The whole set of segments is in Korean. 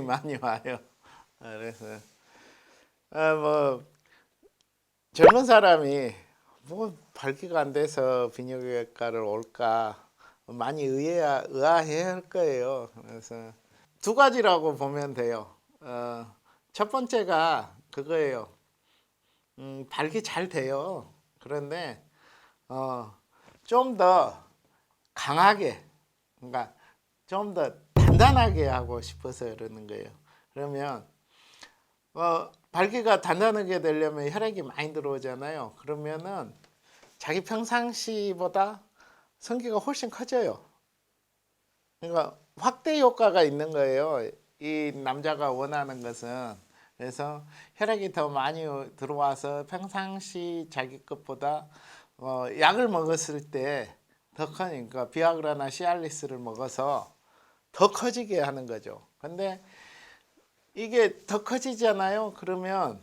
많이 와요. 그래서 뭐 젊은 사람이 뭐 발기가 안 돼서 비뇨기과를 올까 많이 의아해 할 거예요. 그래서 두 가지라고 보면 돼요. 첫 번째가 그거예요. 발기 잘 돼요. 그런데 좀 더 강하게, 그러니까 좀 더 단단하게 하고 싶어서 그러는 거예요. 그러면 발기가 단단하게 되려면 혈액이 많이 들어오잖아요. 그러면은 자기 평상시보다 성기가 훨씬 커져요. 그러니까 확대 효과가 있는 거예요. 이 남자가 원하는 것은. 그래서 혈액이 더 많이 들어와서 평상시 자기 것보다 약을 먹었을 때 더 커니까 비아그라나 시알리스를 먹어서 더 커지게 하는 거죠. 근데 이게 더 커지잖아요. 그러면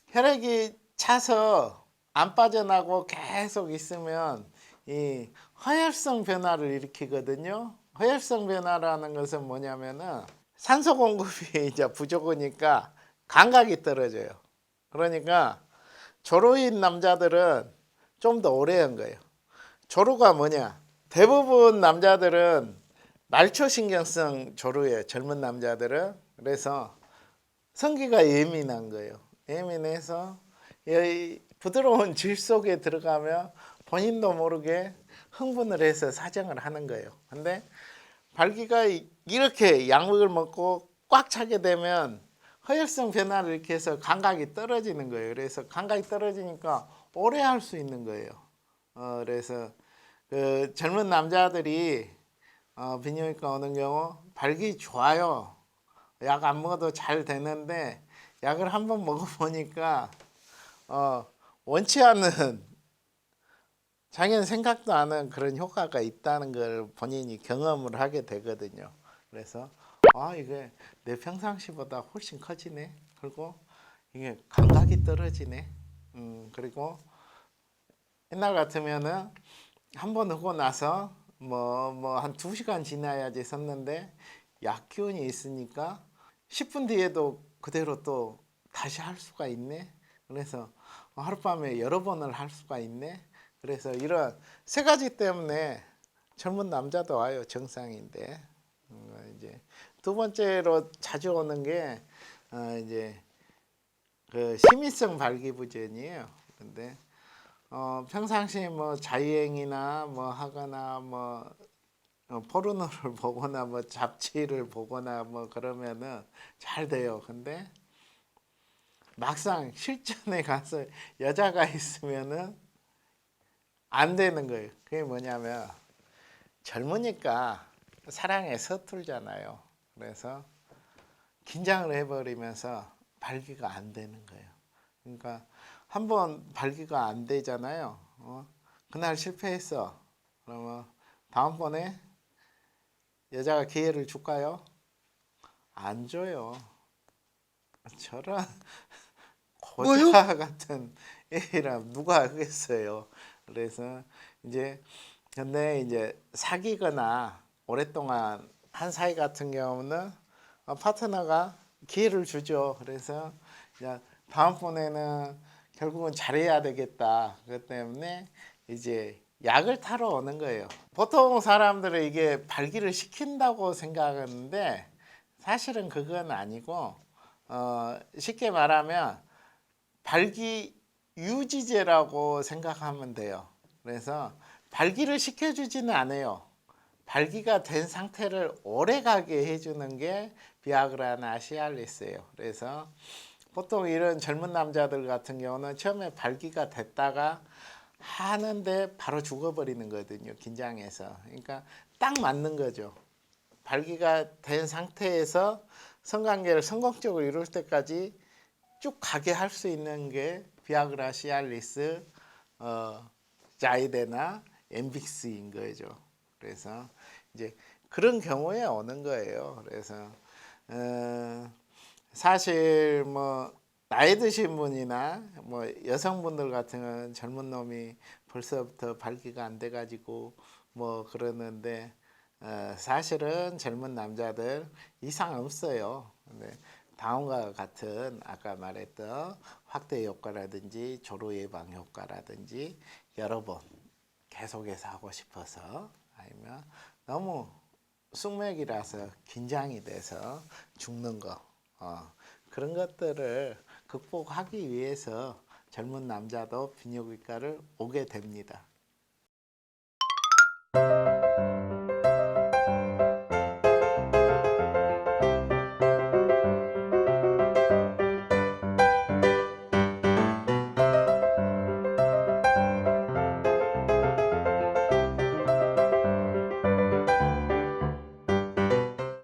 혈액이 차서 안 빠져나고 계속 있으면 이 허혈성 변화를 일으키거든요. 허혈성 변화라는 것은 뭐냐면은 산소 공급이 이제 부족하니까 감각이 떨어져요. 그러니까 조루인 남자들은 좀 더 오래 한 거예요. 조루가 뭐냐? 대부분 남자들은 말초신경성 조루예요. 젊은 남자들은. 그래서 성기가 예민한 거예요. 예민해서 부드러운 질 속에 들어가면 본인도 모르게 흥분을 해서 사정을 하는 거예요. 근데 발기가 이렇게 약물을 먹고 꽉 차게 되면 허혈성 변화를 일으켜서 감각이 떨어지는 거예요. 그래서 감각이 떨어지니까 오래 할 수 있는 거예요. 그래서 그 젊은 남자들이 비뇨기과 오는 경우 발기 좋아요. 약 안 먹어도 잘 되는데 약을 한번 먹어보니까 원치 않는 자기는 생각도 안 하는 그런 효과가 있다는 걸 본인이 경험을 하게 되거든요. 그래서 이게 내 평상시보다 훨씬 커지네. 그리고 이게 감각이 떨어지네. 그리고 옛날 같으면은 한 번 하고 나서 뭐 한 2시간 지나야지 섰는데 약 기운이 있으니까 10분 뒤에도 그대로 또 다시 할 수가 있네. 그래서 하룻밤에 여러 번을 할 수가 있네. 그래서 이런 세 가지 때문에 젊은 남자도 와요. 정상인데. 이제 두 번째로 자주 오는 게 이제 그 심위성 발기부전이에요. 근데 평상시에 뭐 자유행위나 뭐 하거나 뭐 포르노를 보거나 뭐 잡지를 보거나 뭐 그러면은 잘 돼요. 근데 막상 실전에 가서 여자가 있으면은 안 되는 거예요. 그게 뭐냐면 젊으니까 사랑에 서툴잖아요. 그래서 긴장을 해버리면서 발기가 안 되는 거예요. 그러니까 한번 발기가 안 되잖아요. 그날 실패했어. 그러면 다음번에 여자가 기회를 줄까요? 안 줘요. 저런 뭐요? 고자 같은 애라 누가 하겠어요. 그래서 이제 근데 이제 사귀거나 오랫동안 한 사이 같은 경우는 파트너가 기회를 주죠. 그래서 이제 다음번에는 결국은 잘해야 되겠다. 그것 때문에 이제 약을 타러 오는 거예요. 보통 사람들은 이게 발기를 시킨다고 생각하는데 사실은 그건 아니고 쉽게 말하면 발기 유지제라고 생각하면 돼요. 그래서 발기를 시켜주지는 않아요. 발기가 된 상태를 오래가게 해주는 게 비아그라나 시알리스예요. 그래서 보통 이런 젊은 남자들 같은 경우는 처음에 발기가 됐다가 하는데 바로 죽어버리는 거거든요. 긴장해서. 그러니까 딱 맞는 거죠. 발기가 된 상태에서 성관계를 성공적으로 이룰 때까지 쭉 가게 할 수 있는 게 비아그라, 시알리스, 자이데나 엠빅스인 거죠. 그래서 이제 그런 경우에 오는 거예요. 그래서 사실 뭐 나이 드신 분이나 뭐 여성분들 같은 경우는 젊은 놈이 벌써부터 발기가 안 돼가지고 뭐 그러는데 사실은 젊은 남자들 이상 없어요. 근데 다음과 같은 아까 말했던 확대 효과라든지 조로 예방 효과라든지 여러 번 계속해서 하고 싶어서 아니면 너무 숙맥이라서 긴장이 돼서 죽는 거 그런 것들을 극복하기 위해서 젊은 남자도 비뇨기과를 오게 됩니다.